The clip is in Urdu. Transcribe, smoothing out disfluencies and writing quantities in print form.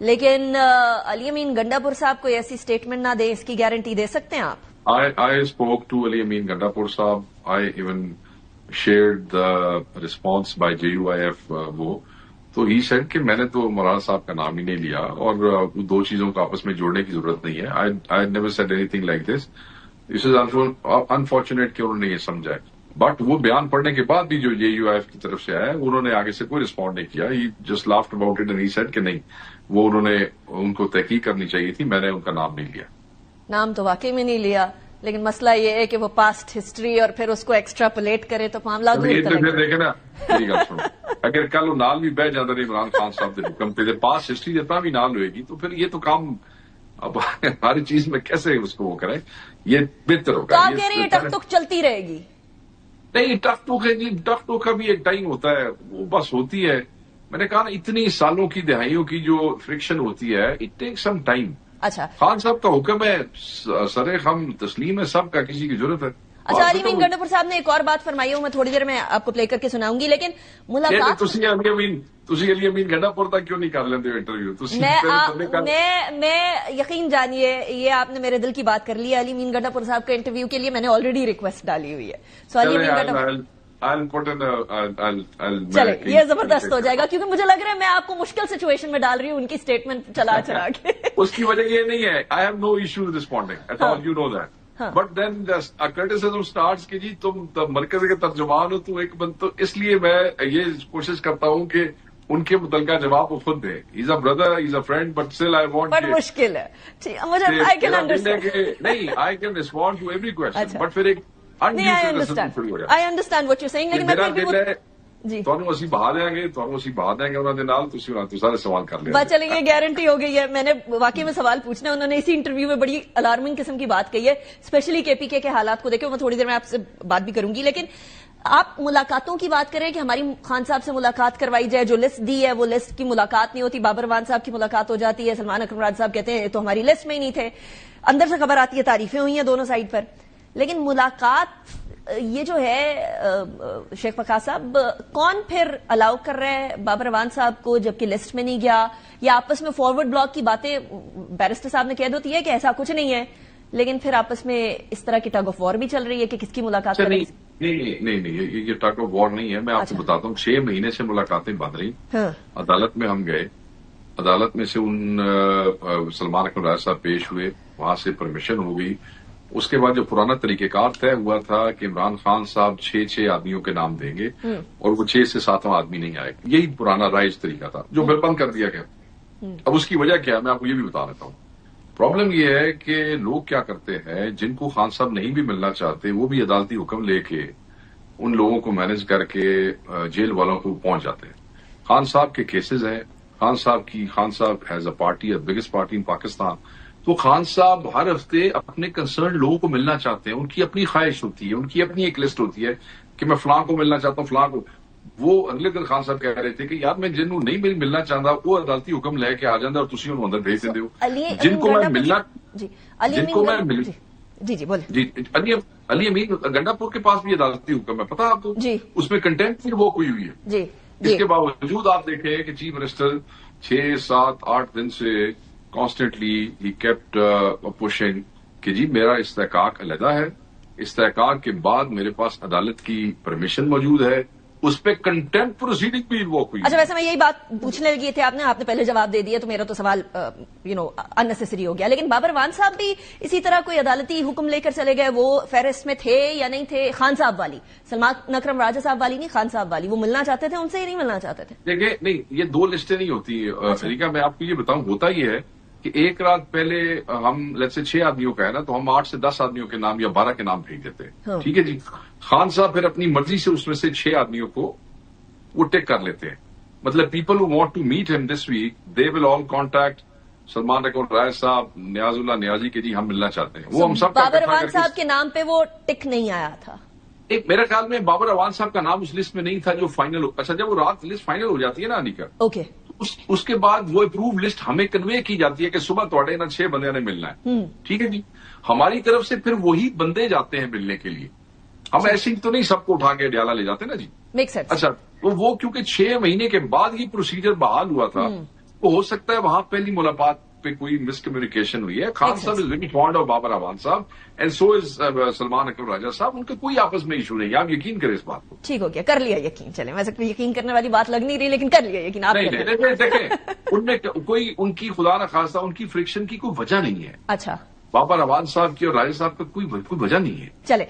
لیکن علی امین گنڈا پور صاحب کوئی ایسی اسٹیٹمنٹ نہ دیں، اس کی گارنٹی دے سکتے ہیں آپ؟ I spoke to Ali Amin Gandapur Saab. I even shared the response by JUIF وہ تو ہی said کہ میں نے تو مولانا صاحب کا نام ہی نہیں لیا اور دو چیزوں کو آپس میں جوڑنے کی ضرورت نہیں ہے. I never said anything like this. This is unfortunate کہ انہوں نے یہ سمجھا ہے. بٹ وہ بیان پڑھنے کے بعد بھی جو JUIF کی طرف سے آیا انہوں نے آگے سے کوئی رسپونڈ نہیں کیا. He just laughed about it and he said کہ نہیں وہ انہوں نے ان کو تحقیق کرنی چاہیے تھی، میں نے ان کا نام نہیں لیا. نام تو واقعی میں نہیں لیا، لیکن مسئلہ یہ ہے کہ وہ پاسٹ ہسٹری اور پھر اس کو ایکسٹراپولیٹ کرے تو معاملہ دیکھے نا میری گل سنو، اگر کل وہ نال بھی بہ جاتا عمران خان صاحب کے حکم پہ پاسٹ ہسٹری جتنا بھی نال ہوئے گی تو پھر یہ تو کام اب ہر چیز میں کیسے اس کو وہ کرے، یہ بہتر ہوگا. آپ کہہ رہے ہیں ٹک ٹک چلتی رہے گی؟ نہیں، ٹک ٹک کا بھی ایک ٹائم ہوتا ہے، وہ بس ہوتی ہے. میں نے کہا نا اتنی سالوں کی دہائیوں کی جو فرکشن ہوتی ہے اٹ ٹیک سم ٹائم. اچھا، خان صاحب کا حکم ہے، سر خم تسلیم ہے، سب کا کسی کی ضرورت ہے. اچھا، علی امین گنڈا پور صاحب نے ایک اور بات فرمائی ہے، میں تھوڑی دیر میں آپ کو پلے کر کے سناؤں گی، لیکن ملاقات علی امین گنڈا پور تک کیوں نہیں کر لیتے انٹرویو؟ میں یقین جانیے یہ آپ نے میرے دل کی بات کر لی ہے. علی امین گنڈا پور صاحب کے انٹرویو کے لیے میں نے آلریڈی ریکویسٹ ڈالی ہوئی ہے. سو علی امین گنڈا پور چلے یہ زبردست ہو جائے گا، کیونکہ مجھے لگ رہا ہے میں آپ کو مشکل سچویشن میں ڈال رہی ہوں ان کی اسٹیٹمنٹ چلا کے. اس کی وجہ یہ نہیں ہے I have no issue responding at all, you know that, but then criticism starts کہ جی تم مرکز کے ترجمان ہو تو ایک بند، تو اس لیے میں یہ کوشش کرتا ہوں کہ ان کے متعلقہ جواب وہ خود دے. Has a brother, has a friend, but still I want. But مشکل ہے مجھے، نہیں I can respond to every question, but پھر ایک نہیں I understand what you saying, لیکن جی اسی بہا دیں گے انہوں نے نال تو سارے سوال کر لیں. بات چلیں، یہ گارنٹی ہو گئی ہے. میں نے واقعی میں سوال پوچھنا ہے، انہوں نے اسی انٹرویو میں بڑی الارمنگ قسم کی بات کہی ہے، اسپیشلی KPK کے حالات کو دیکھیں. میں تھوڑی دیر میں آپ سے بات بھی کروں گی، لیکن آپ ملاقاتوں کی بات کریں کہ ہماری خان صاحب سے ملاقات کروائی جائے، جو لسٹ دی ہے وہ لسٹ کی ملاقات نہیں ہوتی. بابر اعوان صاحب کی ملاقات ہو جاتی ہے، سلمان اکرم راج صاحب کہتے ہیں تو ہماری لسٹ میں ہی نہیں تھے. اندر سے خبر آتی ہے تعریفیں ہوئی ہیں دونوں سائڈ پر، لیکن ملاقات یہ جو ہے شیخ فقاہ صاحب کون پھر الاؤ کر رہے ہیں بابر اعوان صاحب کو جبکہ لسٹ میں نہیں گیا؟ یا آپس میں فارورڈ بلاک کی باتیں بیرسٹر صاحب نے کہہ دیتی ہے کہ ایسا کچھ نہیں ہے، لیکن پھر آپس میں اس طرح کی ٹگ آف وار بھی چل رہی ہے کہ کس کی ملاقات کر رہی ہے؟ نہیں یہ ٹگ آف وار نہیں ہے. میں آپ کو بتاتا ہوں 6 مہینے سے ملاقاتیں بند رہی. عدالت میں ہم گئے، عدالت میں سے ان سلمان اکرم راج صاحب پیش ہوئے، وہاں سے پرمیشن ہو گئی. اس کے بعد جو پرانا طریقہ کار طے ہوا تھا کہ عمران خان صاحب 6 آدمیوں کے نام دیں گے اور وہ 6 سے 7واں آدمی نہیں آئے، یہی پرانا رائج طریقہ تھا جو پھر بند کر دیا گیا. اب اس کی وجہ کیا ہے میں آپ کو یہ بھی بتا دیتا ہوں. پرابلم یہ ہے کہ لوگ کیا کرتے ہیں، جن کو خان صاحب نہیں بھی ملنا چاہتے وہ بھی عدالتی حکم لے کے ان لوگوں کو مینج کر کے جیل والوں کو پہنچ جاتے ہیں. خان صاحب کے کیسز ہیں، Khan sahib has a party, biggest party in Pakistan. تو خان صاحب ہر ہفتے اپنے کنسرن لوگوں کو ملنا چاہتے ہیں، ان کی اپنی خواہش ہوتی ہے، ان کی اپنی ایک لسٹ ہوتی ہے کہ میں فلاں کو ملنا چاہتا ہوں، فلاں کو. وہ اگلے دن خان صاحب کہہ رہے تھے کہ یار میں جنہوں نہیں ملنا چاہتا وہ عدالتی حکم لے کے آ جاتا اور تھی انہوں اندر بھیج دیں ہو. جن کو میں ملنا علی امین گنڈا پور کے پاس بھی عدالتی حکم ہے، پتا آپ کو، اس میں کنٹینٹ کی وہ کوئی ہوئی ہے. اس کے باوجود آپ دیکھیں کہ چیف منسٹر 6 7 8 دن سے کانسٹنٹلی ہی کیپٹ پوشنگ کہ جی میرا استحقاق علیحدہ ہے، استحقاق کے بعد میرے پاس عدالت کی پرمیشن موجود ہے، اس پہ کنٹمپٹ پروسیڈنگ بھی انووک ہوئی. اچھا، ویسے میں یہی بات پوچھنے لگی تھی، آپ نے پہلے جواب دے دیا تو میرا تو سوال اننیسیسری ہو گیا. لیکن بابر اعوان صاحب بھی اسی طرح کوئی عدالتی حکم لے کر چلے گئے، وہ فہرست میں تھے یا نہیں تھے؟ خان صاحب والی، سلمان اکرم راجہ صاحب والی نہیں، خان صاحب والی، وہ ملنا چاہتے تھے ان سے ہی نہیں ملنا چاہتے تھے؟ دیکھیں نہیں، یہ 2 لسٹیں نہیں ہوتی طریقہ. میں آپ کو یہ بتاؤں، ہوتا یہ ہے کہ ایک رات پہلے ہم لیٹس سے 6 آدمیوں کا ہے نا، تو ہم 8 سے 10 آدمیوں کے نام یا 12 کے نام بھیج دیتے ہیں. ٹھیک ہے جی، خان صاحب پھر اپنی مرضی سے اس میں سے 6 آدمیوں کو وہ ٹیک کر لیتے ہیں. مطلب people who want to meet him this week they will all contact Salman Akram Raj sahib, Niaz اللہ نیازی کے جی ہم ملنا چاہتے ہیں. وہ ہم سب بابر اعوان صاحب کے نام پہ وہ ٹک نہیں آیا تھا. ایک میرے خیال میں بابر اعوان صاحب کا نام اس لسٹ میں نہیں تھا جو فائنل. اچھا، جب وہ رات لسٹ فائنل ہو جاتی ہے نا علی کا، اوکے، اس کے بعد وہ اپروو لسٹ ہمیں کنوے کی جاتی ہے کہ صبح تھوڑے نا 6 بندے نے ملنا ہے. ٹھیک ہے جی، ہماری طرف سے پھر وہی بندے جاتے ہیں ملنے کے لیے. ہم ایسے ہی تو نہیں سب کو اٹھا کے ڈیالہ لے جاتے نا جی. Make sense. اچھا، وہ کیونکہ 6 مہینے کے بعد یہ پروسیجر بحال ہوا تھا وہ ہو سکتا ہے وہاں پہلی ملاقات پہ کوئی مس کمیونیکیشن ہوئی ہے. خان صاحب is very fond of Babar Awan صاحب اینڈ سو از سلمان اکرم راجہ صاحب. ان کا کوئی آپس میں ایشو نہیں ہے, آپ یقین کریں اس بات کو. ٹھیک ہو گیا, کر لیا یقین. چلیں ویسے یقین کرنے والی بات لگ نہیں رہی, لیکن کر لیا یقین. آپ نہیں دیکھیں, ان میں کوئی ان کی خدا نخواستہ ان کی فرکشن کی کوئی وجہ نہیں ہے. اچھا, بابر اعوان صاحب کی اور راجہ صاحب کا کوئی وجہ نہیں ہے. چلے